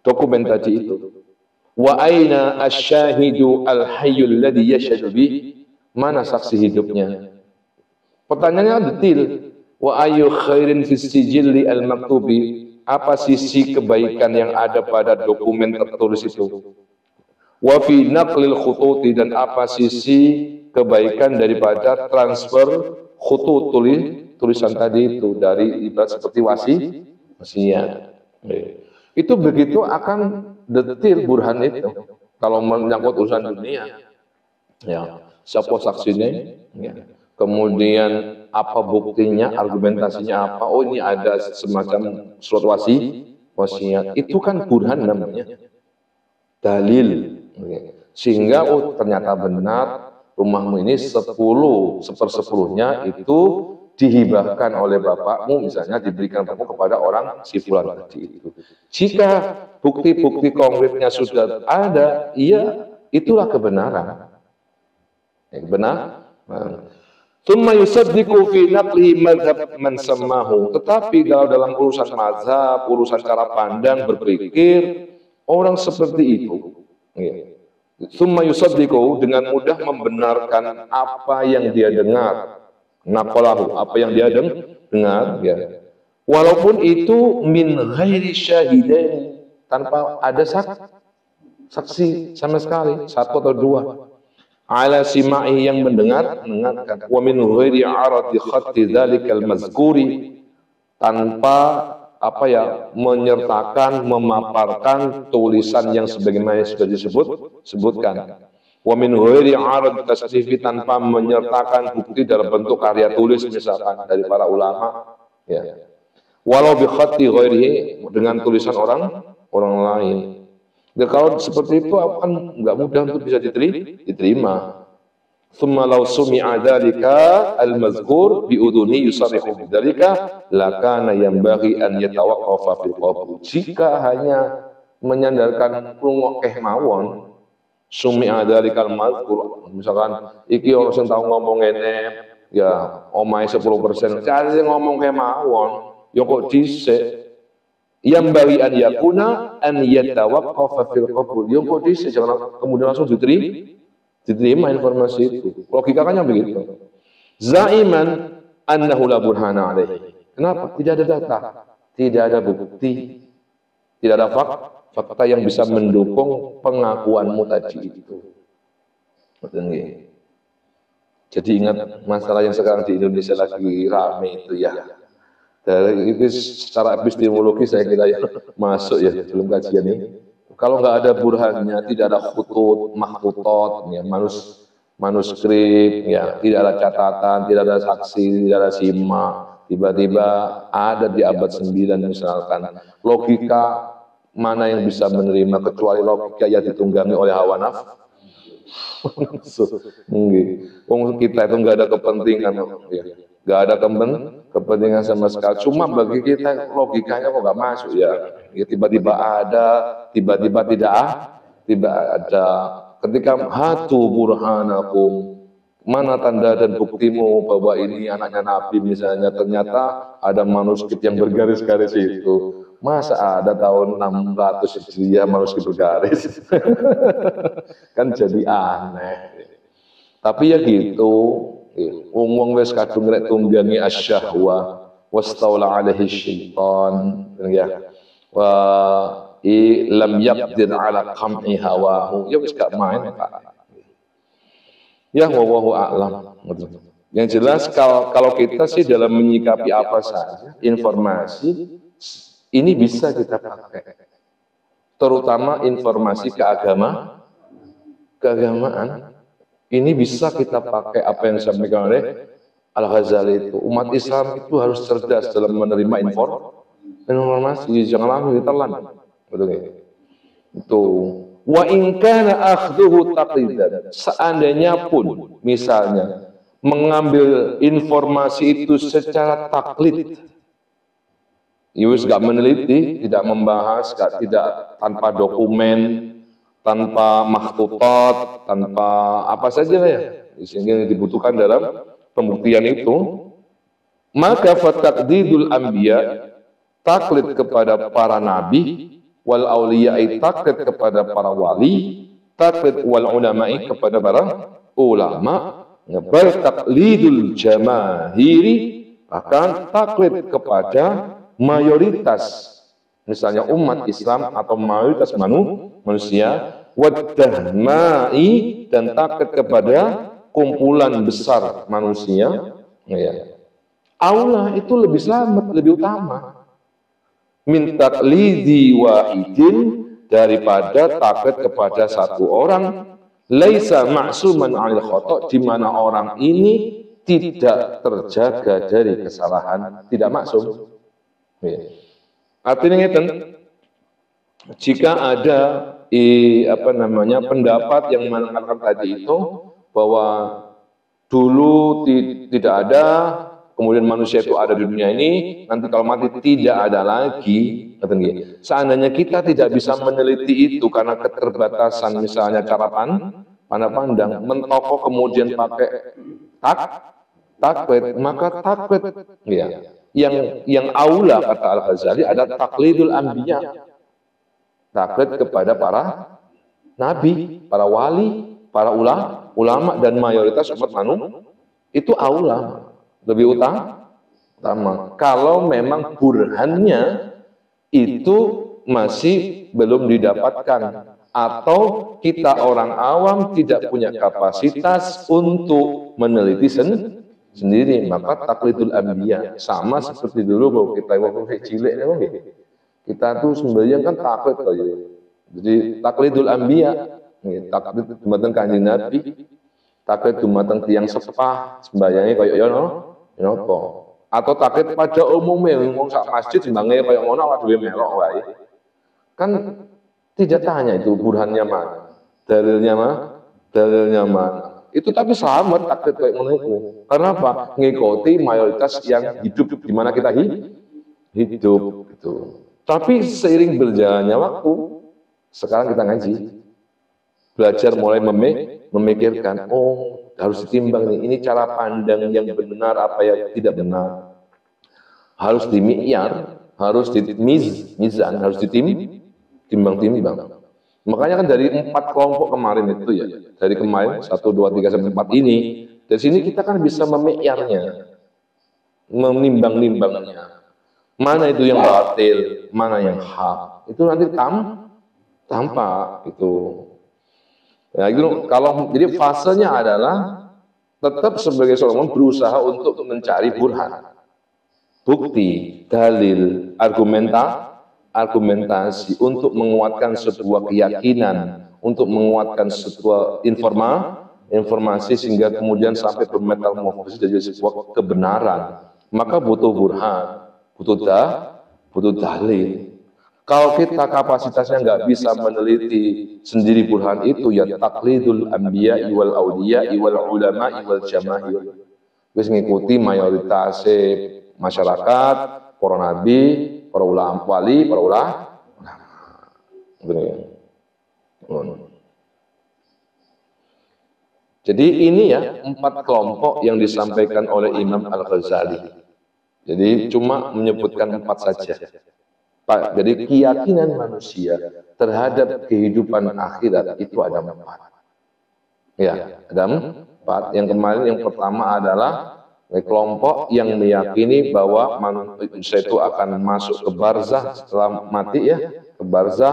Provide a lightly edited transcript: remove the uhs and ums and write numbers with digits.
dokumen tadi itu. Wa aina asyahidu al-hayyul ladzi yashhadu bi? Mana saksi hidupnya? Pertanyaannya detail. Wa ayu khairin fis sijilli al-maktubi? Apa sisi kebaikan yang ada pada dokumen tertulis itu? Wa fi naqlil khututi, dan apa sisi kebaikan daripada transfer khutut, tulisan tadi itu dari ibarat seperti wasiat. Itu begitu akan detail burhan itu. Kalau menyangkut urusan dunia, ya, siapa saksinya, ya. Kemudian apa buktinya, argumentasinya apa? Oh, ini ada semacam surat wasiat. Itu kan burhan namanya, dalil. Sehingga oh ternyata benar rumahmu ini 1/10 itu dihibahkan oleh bapakmu, misalnya diberikan kamu kepada orang si fulan tadi itu. Jika bukti-bukti konkretnya sudah ada, iya, itulah kebenaran. Benar. Tsumma yusaddiqu fi naqli madzhab man sammahu. Tetapi kalau dalam urusan mazhab, urusan cara pandang, berpikir, orang seperti itu, tsumma yusaddiqu, dengan mudah membenarkan apa yang dia dengar, naqalahu, apa yang dia dengar, ya. Walaupun itu min ghairi syahidain, tanpa ada saksi sama sekali, satu atau dua. Ala sima'i, yang mendengarkan. Wa min ghairi aradi khatti dzalikal mazkuri, tanpa menyertakan, memaparkan tulisan yang sebagaimana sudah disebutkan. Wa min ghairi arad tasnifi, tanpa menyertakan bukti dalam bentuk karya tulis misalkan dari para ulama, ya. Walau bi khatti ghairihi, dengan tulisan orang lain. Dan kalau seperti itu akan nggak mudah untuk bisa diterima. Tsumma law sumi'a dzalika al-mazkur bi udhuni yusarrihu bidzalika lakana yanbaghi an yatawaqqafa fil qabul. Jika hanya menyandarkan rungokeh mawon, sumi'a dzalika al-mazkur, misalkan iki orang sing tau ngomong ngene, ya omahe 10%, cari sing ngomong ke mawon, ya kok dhisik. Yang bagi an yakuna an yatawaqqafa fil qabul. Yang kok dhisik, jangan kemudian langsung diterima informasi itu. Logikanya begitu. Zaiman annahu la burhana alaihi. Kenapa? Tidak ada data, tidak ada bukti, tidak ada fakta yang bisa mendukung pengakuanmu tadi itu. Jadi ingat masalah yang sekarang di Indonesia lagi rame itu, ya. Dari itu secara epistemologi saya kira ya masuk ya dalam kajian ini. Kalau nggak ada burhannya, tidak ada khutut, mahtutot, ya, manuskrip, ya, tidak ada catatan, tidak ada saksi, tidak ada simak, tiba-tiba ada di abad 9 misalkan, logika mana yang bisa menerima kecuali logika yang ditunggangi oleh hawa nafsu. Kita itu nggak ada kepentingan, ya. Nggak ada kepentingan sama sekali. Cuma bagi kita logikanya kok nggak masuk, ya. Ya tiba-tiba ada, tiba-tiba tidak ada. Ketika hatu burhanakum, mana tanda dan buktimu bahwa ini anaknya Nabi misalnya, ternyata ada manuskrip yang bergaris-garis itu. Masa ada tahun 600 Hijriah manuskrip bergaris? Kan jadi aneh. Tapi ya gitu. Wong wis kadung rek tunggangi asyahwa wastaula alaihi syaitan, ya. Wa lam yaqdir ala qam'i hawahu, ya wis gak main, Pak. Ya wallahu a'lam. Yang jelas kalau kita sih dalam menyikapi apa saja informasi ini bisa kita pakai, terutama informasi keagamaan. Ini bisa kita pakai apa yang disampaikan oleh Al-Ghazali itu. Umat Islam itu harus cerdas dalam menerima informasi, jangan langsung ditelan. Betul ya? Itu. Wa in kana akhdhuhu taqlidan. Seandainya pun misalnya mengambil informasi itu secara taklid, Yus gak meneliti, tidak membahas, tidak tanpa dokumen, tanpa makhtutat, tanpa apa saja ya yang dibutuhkan dalam pembuktian itu, maka fataqdidul anbiya, taklid kepada para nabi, wal auliya'i taklid kepada para wali, taklid wal ulama'i kepada para ulama, bal taklidul jamahiri, bahkan taklid kepada mayoritas, misalnya umat Islam atau mayoritas manusia, wadahmai, dan taklid kepada kumpulan besar manusia, ya. Aula itu lebih selamat, lebih utama min taklidi wahidin, daripada taklid kepada satu orang laisa ma'suman 'anil khata', di mana orang ini tidak terjaga dari kesalahan, tidak maksum. Ya. Artinya ngeten, jika ada pendapat yang mengatakan tadi itu bahwa dulu tidak ada, kemudian manusia itu ada di dunia ini, nanti kalau mati tidak ada lagi. Seandainya kita tidak bisa meneliti itu karena keterbatasan misalnya cara pandang, mentoko kemudian pakai taklid, maka taklid ya, yang aula kata Al-Ghazali ada taklidul anbiya, taklid kepada para nabi, para wali, para ulama dan mayoritas umat manusia, itu aula, lebih utama. Kalau memang burhannya itu masih belum didapatkan, atau kita orang awam tidak punya kapasitas untuk meneliti sendiri, maka taklidul anbiya. Sama seperti dulu waktu cilik, kita tuh sembahyang kan taklid aja. Jadi taklidul anbiya, taklid dumateng Kanjeng Nabi, taklid dumateng tiyang sepah, sembayangnya kaya napa. Atau taklid pada umumnya, wong sak masjid sembayangnya kaya ngono awak dhewe melok wae. Kan tidak tanya itu burhannya mana, dalilnya mana. Itu tapi selamat taklid kayak ngono iku. Karena apa? Ngikuti mayoritas yang hidup di mana kita hidup gitu. Tapi seiring berjalannya waktu, sekarang kita ngaji, belajar mulai memikirkan, oh harus ditimbang nih, ini cara pandang yang benar apa yang tidak benar. Harus dimi'yar, harus dimizan, harus ditimbang-timbang. Makanya kan dari 4 kelompok kemarin itu ya, dari kemarin 1, 2, 3, sampai 4 ini, dari sini kita kan bisa memi'yarnya, menimbang-nimbangnya. Mana itu yang batil, mana yang hak, itu nanti tampak itu. Ya, itu kalau jadi fasenya adalah tetap sebagai seorang berusaha untuk mencari burhan, bukti, dalil, argumentasi untuk menguatkan sebuah keyakinan, untuk menguatkan sebuah informasi sehingga kemudian sampai bermetamorfosis jadi sebuah kebenaran. Maka butuh burhan, butuh dalil. Kalau kita kapasitasnya nggak bisa meneliti sendiri burhan itu, ya taklidul anbiya wal auliya wal ulama wal jamahir. Wis ngikuti mayoritas masyarakat, para nabi, para ulama, wali, para ulama. Jadi ini ya 4 kelompok yang disampaikan oleh Imam Al-Ghazali. Jadi cuma menyebutkan 4 saja. Jadi keyakinan manusia terhadap kehidupan akhirat itu ada 4. Ya, ada 4. Yang kemarin yang pertama adalah kelompok yang meyakini bahwa manusia itu akan masuk ke barzah setelah mati, ya, ke barzah.